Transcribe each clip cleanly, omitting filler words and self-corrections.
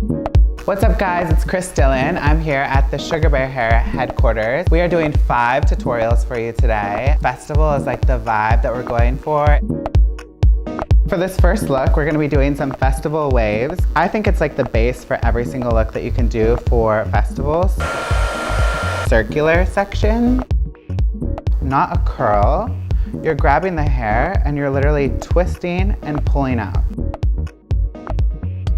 What's up guys, it's Chris Dillon. I'm here at the Sugarbear Hair headquarters. We are doing 5 tutorials for you today. Festival is like the vibe that we're going for. For this first look, we're gonna be doing some festival waves. I think it's like the base for every single look that you can do for festivals. Circular section, not a curl. You're grabbing the hair and you're literally twisting and pulling out.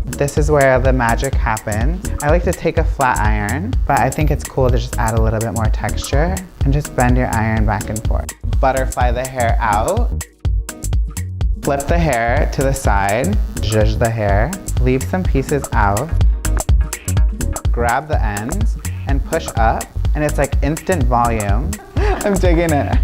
This is where the magic happens. I like to take a flat iron, but I think it's cool to just add a little bit more texture and just bend your iron back and forth. Butterfly the hair out. Flip the hair to the side, zhuzh the hair, leave some pieces out, grab the ends and push up, and it's like instant volume. I'm digging it.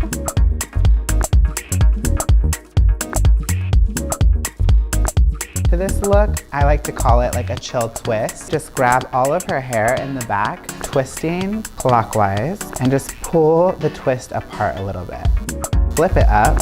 To this look, I like to call it like a chill twist. Just grab all of her hair in the back, twisting clockwise, and just pull the twist apart a little bit. Flip it up.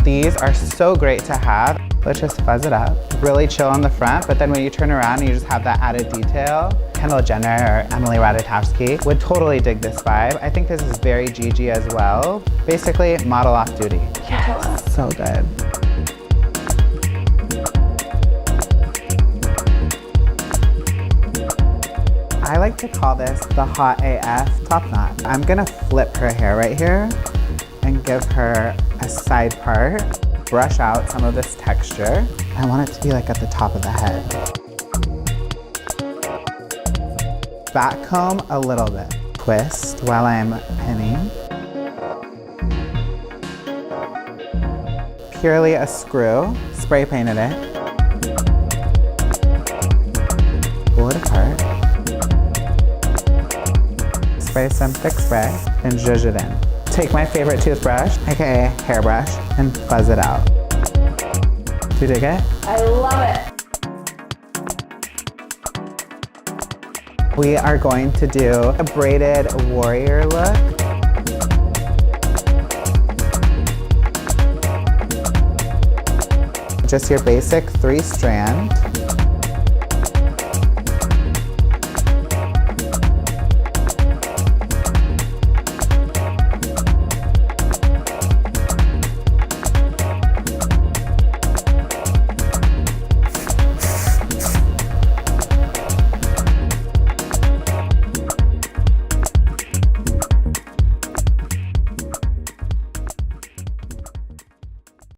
These are so great to have. Let's just fuzz it up. Really chill on the front, but then when you turn around and you just have that added detail, Kendall Jenner or Emily Ratajkowski would totally dig this vibe. I think this is very Gigi as well. Basically, model off duty. Yes, so good. I like to call this the hot AF top knot. I'm gonna flip her hair right here and give her a side part. Brush out some of this texture. I want it to be like at the top of the head. Back comb a little bit. Twist while I'm pinning. Purely a screw. Spray painted it. Pull it apart. Spray some thick spray and zhuzh it in. Take my favorite toothbrush, aka hairbrush, and fuzz it out. Do you dig it? I love it. We are going to do a braided warrior look. Just your basic 3-strand.